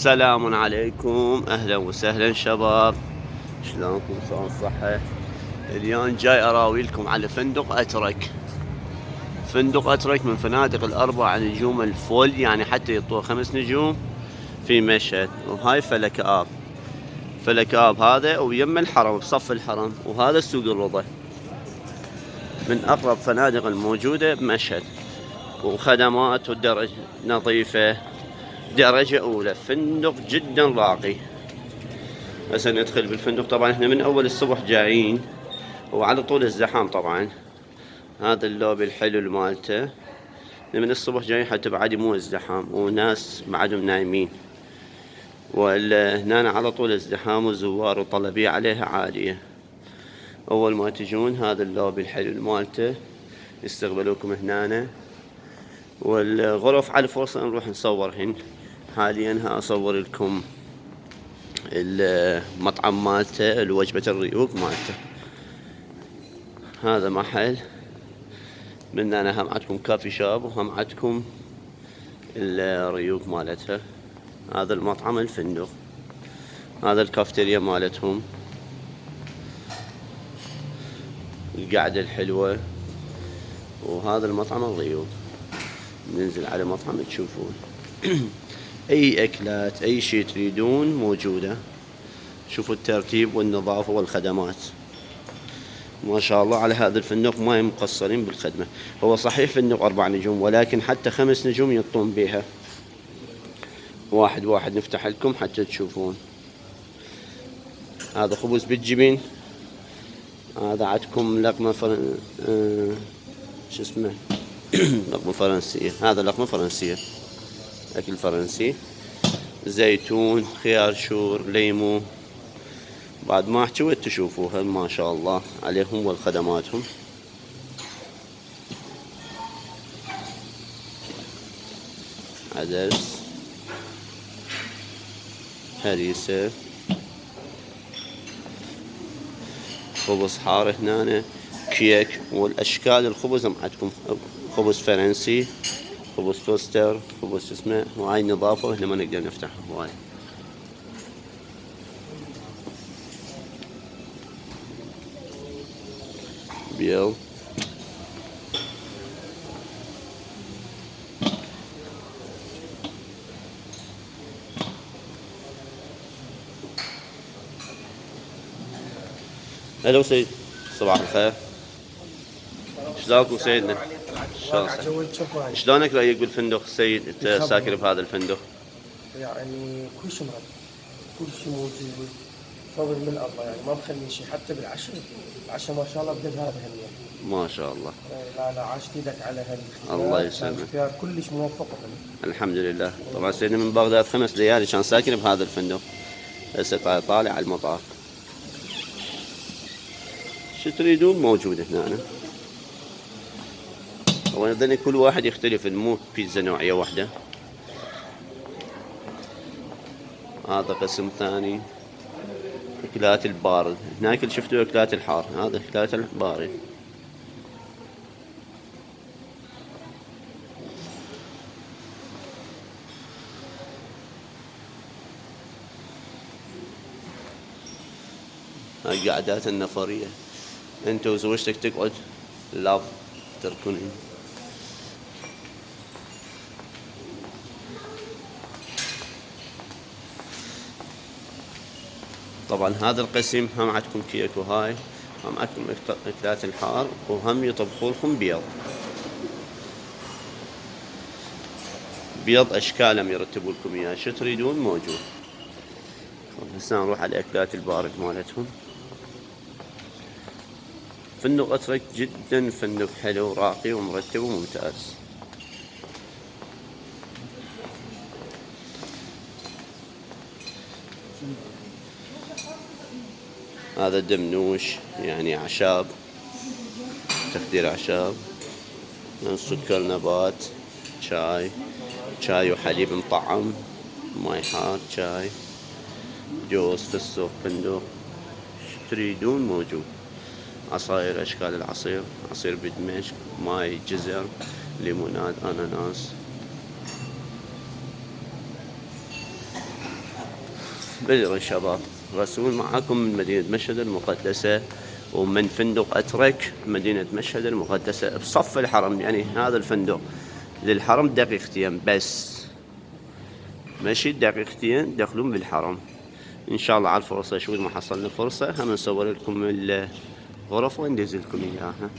السلام عليكم، اهلا وسهلا شباب. شلونكم؟ شلون الصحة؟ اليوم جاي اراوي لكم على فندق اترك. فندق اترك من فنادق الاربع نجوم الفول، يعني حتى يطول 5 نجوم في مشهد. وهاي فلك اب. فلك اب هذا ويم الحرم بصف الحرم، وهذا سوق الرضا من اقرب فنادق الموجودة بمشهد. وخدمات ودرجة نظيفة، درجة اولى، فندق جدا راقي. هسه ندخل بالفندق. طبعا احنا من اول الصبح جايين وعلى طول الزحام. طبعا هذا اللوبي الحلو مالته من الصبح جايين حتى بعد مو الزحام، وناس بعدهم نايمين. وهنا على طول الزحام وزوار وطلبية عليها عالية. اول ما تجون هذا اللوبي الحلو مالته يستقبلوكم هنا. والغرف على فرصة نروح نصورهن. حاليا اصور لكم المطعم مالته، الوجبة الريوق مالته. هذا محل من انا هم عندكم كافي شاب وهم عندكم الريوق مالتها. هذا المطعم الفندق، هذا الكافتيريا مالتهم، القعدة الحلوة. وهذا المطعم الريوق. ننزل على مطعم تشوفون اي اكلات اي شيء تريدون موجودة. شوفوا الترتيب والنظافة والخدمات، ما شاء الله على هذا الفندق. ما مقصرين بالخدمة. هو صحيح فندق 4 نجوم، ولكن حتى 5 نجوم يطون بيها. واحد واحد نفتح لكم حتى تشوفون. هذا خبز بالجبن. هذا عندكم لقمة شو اسمه لقمة فرنسية. هذا لقمة فرنسية، أكل فرنسي. زيتون، خيار شور، ليمو. بعد ما احكي تشوفوها ما شاء الله عليهم والخدماتهم. عدس، هريسة، خبز حار هنا، كيك. والاشكال الخبز عندكم خبز فرنسي، خبز توستر، خبز اسمه. وهاي نظافة واحنا ما نقدر نفتحها هواي. بيض، هلا سيد، صباح الخير. شلونكم سيدنا؟ شلونك رايك بالفندق سيد؟ انت ساكن بهذا الفندق؟ يعني كل شيء مرتب، كل شيء موجود، فضل من الله. يعني ما مخلي شيء. حتى بالعشاء، العشاء ما شاء الله بدل هذا هم. ما شاء الله. لا عاشت ايدك على هالاختيار. الله يسلمك. اختيار كلش موفق. الحمد لله. طبعا سيدنا من بغداد 5 ليالي كان ساكن بهذا الفندق. هسه طالع على المطار. شو تريدون موجود هنا. طبعا يظل كل واحد يختلف، مو بيتزا نوعية واحدة. هذا قسم ثاني، اكلات البارد. هناك شفتوا اكلات الحار، هذا اكلات البارد. هاي قعدات النفرية، انت وزوجتك تقعد لا تركنين. طبعا هذا القسم هم عندكم كيك، وهاي هم عندكم اكلات الحار، وهم يطبخوا لكم بيض. بيض اشكالهم يرتبوا لكم اياه، شو تريدون موجود. هسه نروح على الاكلات البارد مالتهم. فندق اترك جدا فندق حلو راقي ومرتب وممتاز. هذا دمنوش، يعني اعشاب، تخدير اعشاب، سكر نبات، شاي وحليب مطعم، ماي حار، شاي، جوز، فستق، فندق. تريدون موجود. عصاير، اشكال العصير، عصير بدمشق، ماي جزر، ليموناد، اناناس. بدر شباب، رسول معاكم من مدينة مشهد المقدسة، ومن فندق أترك مدينة مشهد المقدسة بصف الحرم. يعني هذا الفندق للحرم دقيقتين بس، ماشي دقيقتين تدخلون بالحرم. إن شاء الله على الفرصة، شوي ما حصلنا فرصة هم نصور لكم الغرف وندز لكم إياها.